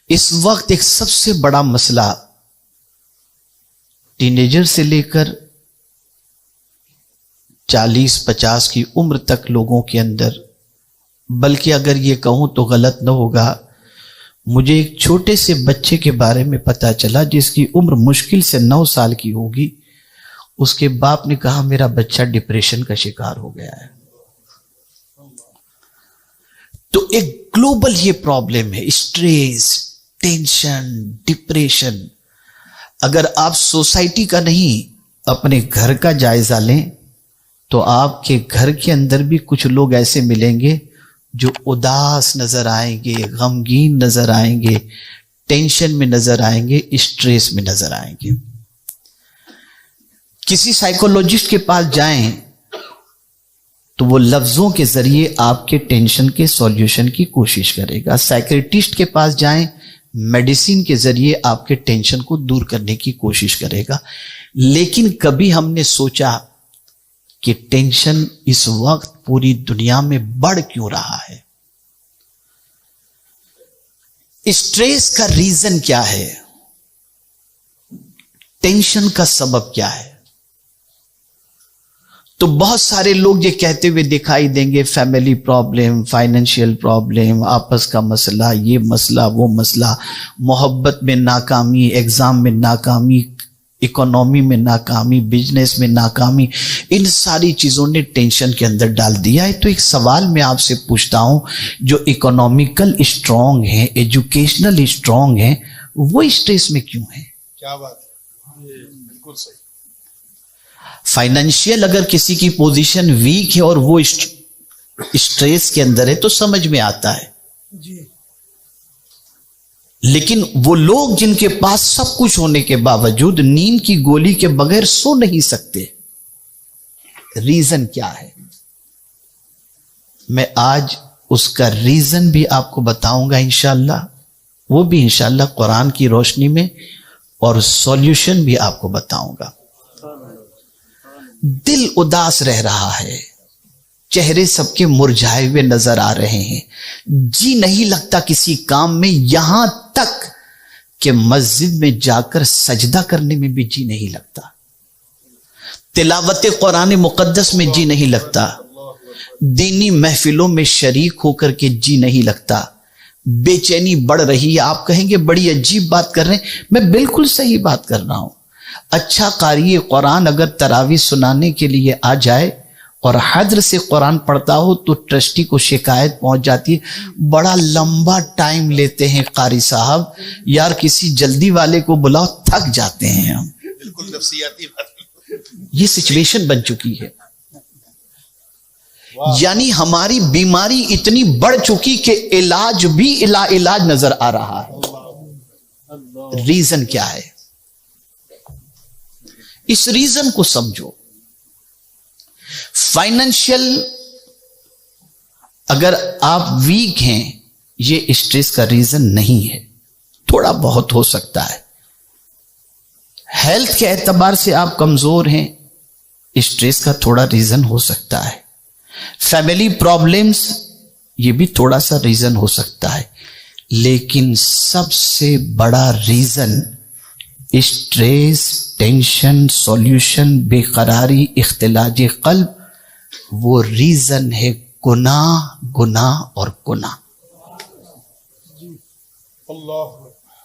اس وقت ایک سب سے بڑا مسئلہ ٹینیجر سے لے کر 40-50 کی عمر تک لوگوں کے اندر، بلکہ اگر یہ کہوں تو غلط نہ ہوگا، مجھے ایک چھوٹے سے بچے کے بارے میں پتا چلا جس کی عمر مشکل سے 9 سال کی ہوگی. اس کے باپ نے کہا میرا بچہ ڈپریشن کا شکار ہو گیا ہے. تو ایک گلوبل یہ پرابلم ہے، اسٹریس، ٹینشن، ڈپریشن. اگر آپ سوسائٹی کا نہیں اپنے گھر کا جائزہ لیں تو آپ کے گھر کے اندر بھی کچھ لوگ ایسے ملیں گے جو اداس نظر آئیں گے، غمگین نظر آئیں گے، ٹینشن میں نظر آئیں گے، اسٹریس میں نظر آئیں گے. کسی سائیکولوجسٹ کے پاس جائیں تو وہ لفظوں کے ذریعے آپ کے ٹینشن کے سولیوشن کی کوشش کرے گا. سائیکریٹسٹ کے پاس جائیں، میڈیسن کے ذریعے آپ کے ٹینشن کو دور کرنے کی کوشش کرے گا. لیکن کبھی ہم نے سوچا کہ ٹینشن اس وقت پوری دنیا میں بڑھ کیوں رہا ہے؟ اسٹریس کا ریزن کیا ہے؟ ٹینشن کا سبب کیا ہے؟ تو بہت سارے لوگ یہ کہتے ہوئے دکھائی دیں گے فیملی پرابلم، فائنینشیل پرابلم، آپس کا مسئلہ، یہ مسئلہ، وہ مسئلہ، محبت میں ناکامی، ایگزام میں ناکامی، اکانومی میں ناکامی، بزنس میں ناکامی. ان ساری چیزوں نے ٹینشن کے اندر ڈال دیا ہے. تو ایک سوال میں آپ سے پوچھتا ہوں، جو اکنامیکل اسٹرانگ ہیں، ایجوکیشنل اسٹرانگ ہیں، وہ اسٹریس میں کیوں ہیں؟ کیا بات ہے، بالکل صحیح. فائنینشیل اگر کسی کی پوزیشن ویک ہے اور وہ اسٹریس کے اندر ہے تو سمجھ میں آتا ہے جی. لیکن وہ لوگ جن کے پاس سب کچھ ہونے کے باوجود نیند کی گولی کے بغیر سو نہیں سکتے، ریزن کیا ہے؟ میں آج اس کا ریزن بھی آپ کو بتاؤں گا انشاءاللہ، وہ بھی انشاءاللہ قرآن کی روشنی میں، اور سولیوشن بھی آپ کو بتاؤں گا. دل اداس رہ رہا ہے، چہرے سب کے مرجھائے ہوئے نظر آ رہے ہیں، جی نہیں لگتا کسی کام میں، یہاں تک کہ مسجد میں جا کر سجدہ کرنے میں بھی جی نہیں لگتا، تلاوت قرآن مقدس میں جی نہیں لگتا، دینی محفلوں میں شریک ہو کر کے جی نہیں لگتا. بے چینی بڑھ رہی ہے. آپ کہیں گے بڑی عجیب بات کر رہے ہیں، میں بالکل صحیح بات کر رہا ہوں. اچھا قاری قرآن اگر تراویح سنانے کے لیے آ جائے اور حضر سے قرآن پڑھتا ہو تو ٹرسٹی کو شکایت پہنچ جاتی ہے، بڑا لمبا ٹائم لیتے ہیں قاری صاحب، یار کسی جلدی والے کو بلاؤ، تھک جاتے ہیں ہم. بالکل نفسیاتی بات. یہ سچویشن بن چکی ہے. یعنی ہماری بیماری اتنی بڑھ چکی کہ علاج بھی علاج نظر آ رہا ہے. ریزن کیا ہے؟ اس ریزن کو سمجھو. فائنینشیل اگر آپ ویک ہیں، یہ اسٹریس کا ریزن نہیں ہے، تھوڑا بہت ہو سکتا ہے. ہیلتھ کے اعتبار سے آپ کمزور ہیں، اسٹریس کا تھوڑا ریزن ہو سکتا ہے. فیملی پرابلمز، یہ بھی تھوڑا سا ریزن ہو سکتا ہے. لیکن سب سے بڑا ریزن اسٹریس، ٹینشن، سولیوشن، بے قراری، اختلاج قلب، وہ ریزن ہے گناہ، گناہ اور گناہ.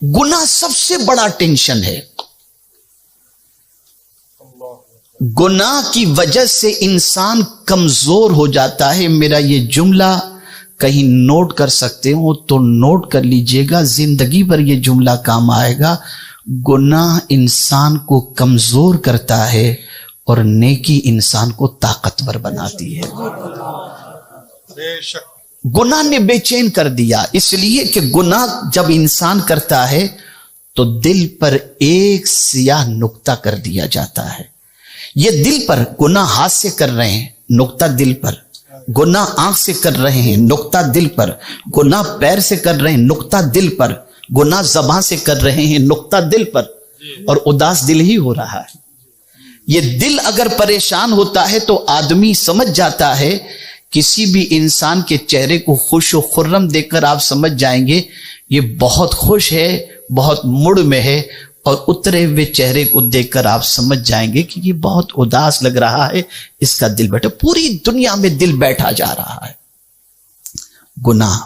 گناہ سب سے بڑا ٹینشن ہے. گناہ کی وجہ سے انسان کمزور ہو جاتا ہے. میرا یہ جملہ کہیں نوٹ کر سکتے ہو تو نوٹ کر لیجئے گا، زندگی پر یہ جملہ کام آئے گا. گناہ انسان کو کمزور کرتا ہے اور نیکی انسان کو طاقتور بناتی ہے. گناہ نے بے چین کر دیا، اس لیے کہ گناہ جب انسان کرتا ہے تو دل پر ایک سیاہ نقطہ کر دیا جاتا ہے. یہ دل پر گناہ ہاتھ سے کر رہے ہیں، نقطہ دل پر. گناہ آنکھ سے کر رہے ہیں، نقطہ دل پر. گناہ پیر سے کر رہے ہیں، نقطہ دل پر. گناہ زبان سے کر رہے ہیں، نقطہ دل پر. اور اداس دل ہی ہو رہا ہے. یہ دل اگر پریشان ہوتا ہے تو آدمی سمجھ جاتا ہے، کسی بھی انسان کے چہرے کو خوش و خرم دیکھ کر آپ سمجھ جائیں گے یہ بہت خوش ہے، بہت مڑ میں ہے، اور اترے ہوئے چہرے کو دیکھ کر آپ سمجھ جائیں گے کہ یہ بہت اداس لگ رہا ہے، اس کا دل بیٹھا، پوری دنیا میں دل بیٹھا جا رہا ہے۔ گناہ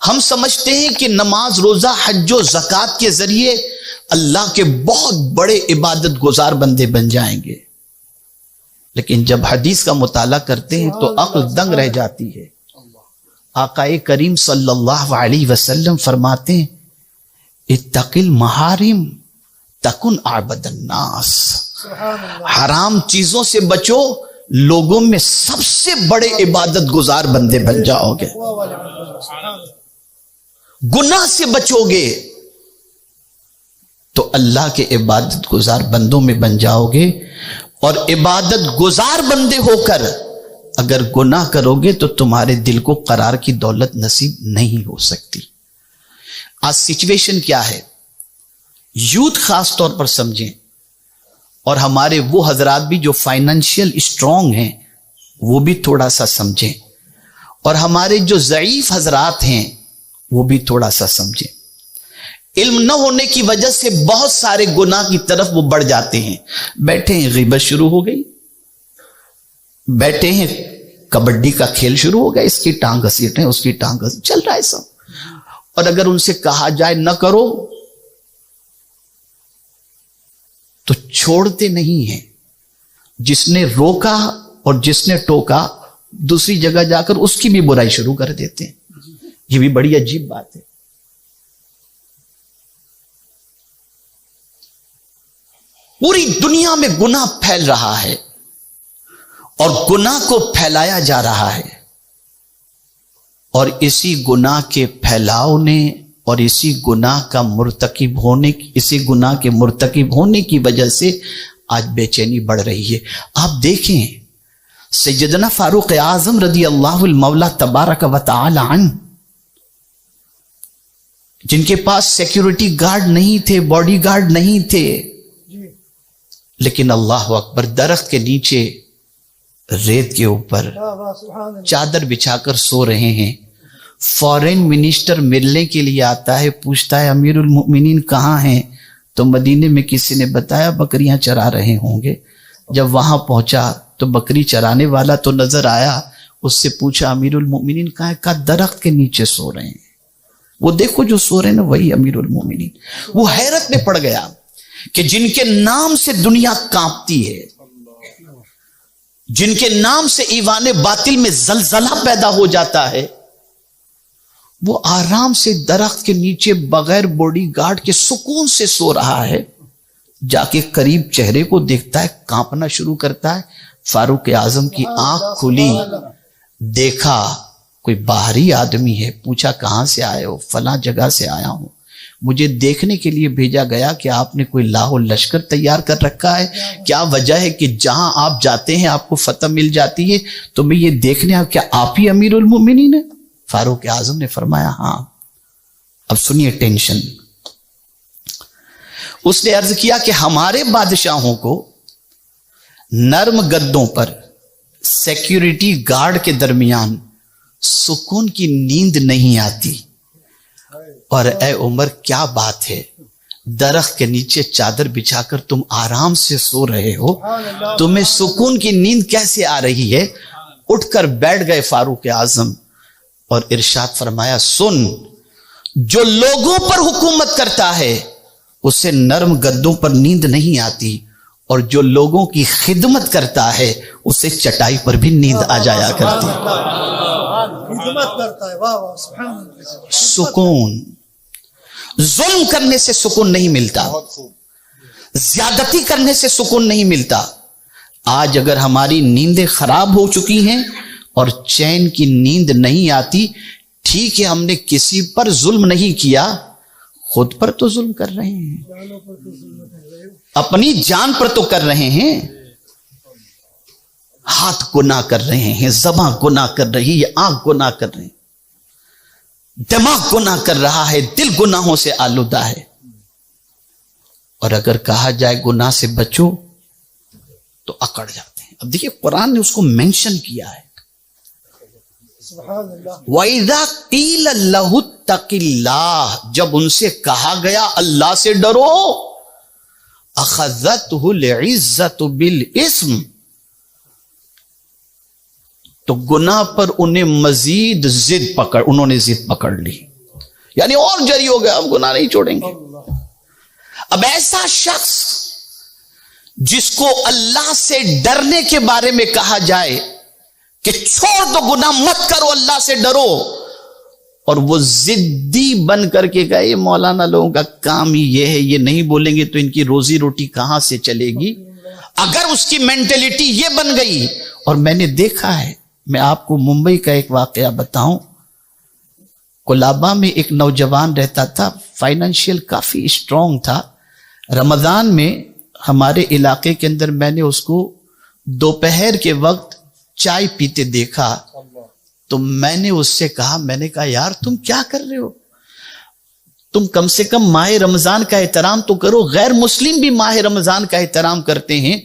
ہم سمجھتے ہیں کہ نماز، روزہ، حج و زکوٰۃ کے ذریعے اللہ کے بہت بڑے عبادت گزار بندے بن جائیں گے، لیکن جب حدیث کا مطالعہ کرتے ہیں تو عقل دنگ رہ جاتی ہے۔ آقا کریم صلی اللہ علیہ وسلم فرماتے ہیں اتق المحارم تکن اعبد الناس، حرام چیزوں سے بچو، لوگوں میں سب سے بڑے عبادت گزار بندے بن جاؤ گے۔ گناہ سے بچو گے تو اللہ کے عبادت گزار بندوں میں بن جاؤ گے، اور عبادت گزار بندے ہو کر اگر گناہ کرو گے تو تمہارے دل کو قرار کی دولت نصیب نہیں ہو سکتی۔ آج سچویشن کیا ہے، یوتھ خاص طور پر سمجھیں، اور ہمارے وہ حضرات بھی جو فائنینشیل اسٹرانگ ہیں وہ بھی تھوڑا سا سمجھیں، اور ہمارے جو ضعیف حضرات ہیں وہ بھی تھوڑا سا سمجھیں۔ علم نہ ہونے کی وجہ سے بہت سارے گناہ کی طرف وہ بڑھ جاتے ہیں۔ بیٹھے ہیں غیبت شروع ہو گئی، بیٹھے ہیں کبڈی کا کھیل شروع ہو گیا، اس کی ٹانگ گھسیٹ رہے ہیں، اس کی ٹانگ گھسیٹ، چل رہا ہے سب۔ اور اگر ان سے کہا جائے نہ کرو تو چھوڑتے نہیں ہیں۔ جس نے روکا اور جس نے ٹوکا دوسری جگہ جا کر اس کی بھی برائی شروع کر دیتے ہیں۔ یہ بھی بڑی عجیب بات ہے۔ پوری دنیا میں گناہ پھیل رہا ہے، اور گناہ کو پھیلایا جا رہا ہے، اور اسی گناہ کے پھیلاؤ نے اور اسی گناہ کا مرتکب ہونے، اسی گناہ کے مرتکب ہونے کی وجہ سے آج بے چینی بڑھ رہی ہے۔ آپ دیکھیں سیدنا فاروق اعظم رضی اللہ المولا تبارک و تعالی عنہ، جن کے پاس سیکیورٹی گارڈ نہیں تھے، باڈی گارڈ نہیں تھے، لیکن اللہ اکبر، درخت کے نیچے ریت کے اوپر چادر بچھا کر سو رہے ہیں۔ فورن منسٹر ملنے کے لیے آتا ہے، پوچھتا ہے امیر المؤمنین کہاں ہیں؟ تو مدینے میں کسی نے بتایا بکریاں چرا رہے ہوں گے۔ جب وہاں پہنچا تو بکری چرانے والا تو نظر آیا، اس سے پوچھا امیر المؤمنین کہاں ہے؟ کہا درخت کے نیچے سو رہے ہیں۔ وہ دیکھو جو سو رہے ہیں نا، وہی امیر المؤمنین۔ وہ حیرت میں پڑ گیا کہ جن کے نام سے دنیا کانپتی ہے، جن کے نام سے ایوان باطل میں زلزلہ پیدا ہو جاتا ہے، وہ آرام سے درخت کے نیچے بغیر باڈی گارڈ کے سکون سے سو رہا ہے۔ جا کے قریب چہرے کو دیکھتا ہے، کانپنا شروع کرتا ہے۔ فاروق اعظم کی آنکھ کھلی، دیکھا کوئی باہری آدمی ہے، پوچھا کہاں سے آئے ہو؟ فلاں جگہ سے آیا ہوں، مجھے دیکھنے کے لیے بھیجا گیا کہ آپ نے کوئی لاہ و لشکر تیار کر رکھا ہے، کیا وجہ ہے کہ جہاں آپ جاتے ہیں آپ کو فتح مل جاتی ہے، تو میں یہ دیکھنے آیا کیا آپ ہی امیر المؤمنین ہیں؟ فاروق اعظم نے فرمایا ہاں۔ اب سنیے ٹینشن۔ اس نے عرض کیا کہ ہمارے بادشاہوں کو نرم گدوں پر سیکیورٹی گارڈ کے درمیان سکون کی نیند نہیں آتی، اور اے عمر کیا بات ہے، درخت کے نیچے چادر بچھا کر تم آرام سے سو رہے ہو، تمہیں سکون کی نیند کیسے آ رہی ہے؟ اٹھ کر بیٹھ گئے فاروق اعظم اور ارشاد فرمایا سن، جو لوگوں پر حکومت کرتا ہے اسے نرم گدوں پر نیند نہیں آتی، اور جو لوگوں کی خدمت کرتا ہے اسے چٹائی پر بھی نیند آ جایا کرتی۔ سکون، ظلم کرنے سے سکون نہیں ملتا، زیادتی کرنے سے سکون نہیں ملتا۔ آج اگر ہماری نیندیں خراب ہو چکی ہیں اور چین کی نیند نہیں آتی، ٹھیک ہے ہم نے کسی پر ظلم نہیں کیا، خود پر تو ظلم کر رہے ہیں، اپنی جان پر تو کر رہے ہیں۔ ہاتھ گناہ کر رہے ہیں، زباں گناہ کر رہی ہے، آنکھ گناہ کر رہے ہیں، دماغ گناہ کر رہا ہے، دل گناہوں سے آلودہ ہے۔ اور اگر کہا جائے گناہ سے بچو تو اکڑ جاتے ہیں۔ اب دیکھیے قرآن نے اس کو مینشن کیا ہے، وَإِذَا قِيلَ لَهُ اتَّقِ اللَّهِ، جب ان سے کہا گیا اللہ سے ڈرو، أَخَذَتْهُ الْعِزَّةُ بِالْإِثْمِ، تو گناہ پر انہیں مزید انہوں نے ضد پکڑ لی، یعنی اور جری ہو گیا، اب گناہ نہیں چھوڑیں گے۔ اب ایسا شخص جس کو اللہ سے ڈرنے کے بارے میں کہا جائے کہ چھوڑ دو گناہ مت کرو، اللہ سے ڈرو، اور وہ ضدی بن کر کے کہا یہ مولانا لوگوں کا کام ہی یہ ہے، یہ نہیں بولیں گے تو ان کی روزی روٹی کہاں سے چلے گی، اگر اس کی مینٹلٹی یہ بن گئی۔ اور میں نے دیکھا ہے، میں آپ کو ممبئی کا ایک واقعہ بتاؤں، کولابا میں ایک نوجوان رہتا تھا، فائنینشیل کافی اسٹرانگ تھا۔ رمضان میں ہمارے علاقے کے اندر میں نے اس کو دوپہر کے وقت چائے پیتے دیکھا، تو میں نے اس سے کہا، میں نے کہا یار تم کیا کر رہے ہو، تم کم سے کم ماہ رمضان کا احترام تو کرو، غیر مسلم بھی ماہ رمضان کا احترام کرتے ہیں۔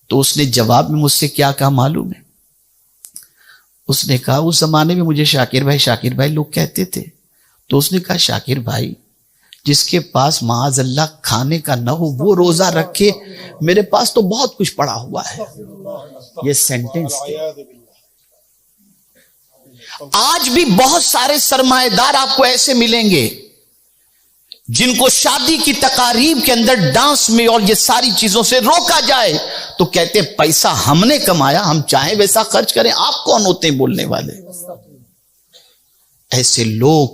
تو اس نے جواب میں مجھ سے کیا کہا معلوم ہے؟ اس نے کہا، اس زمانے میں مجھے شاکر بھائی لوگ کہتے تھے، تو اس نے کہا شاکر بھائی جس کے پاس معاذ اللہ کھانے کا نہ ہو وہ روزہ رکھے، میرے پاس تو بہت کچھ پڑا ہوا ہے۔ یہ سینٹنس تھے۔ آج بھی بہت سارے سرمایہ دار آپ کو ایسے ملیں گے جن کو شادی کی تقاریب کے اندر ڈانس میں اور یہ ساری چیزوں سے روکا جائے تو کہتے ہیں پیسہ ہم نے کمایا، ہم چاہیں ویسا خرچ کریں، آپ کون ہوتے ہیں بولنے والے؟ ایسے لوگ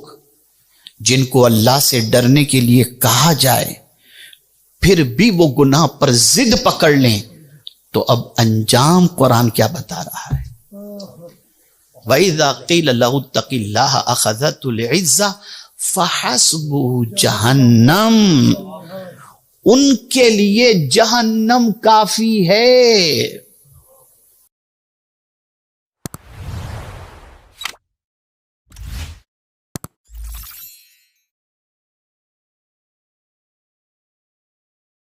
جن کو اللہ سے ڈرنے کے لیے کہا جائے پھر بھی وہ گناہ پر ضد پکڑ لیں، تو اب انجام قرآن کیا بتا رہا ہے؟ وَإِذَا قِيلَ لَهُ اتَّقِ اللَّهَ أَخَذَتْهُ الْعِزَّةُ فَحَسْبُهُ جَهَنَّمُ، ان کے لیے جہنم کافی ہے۔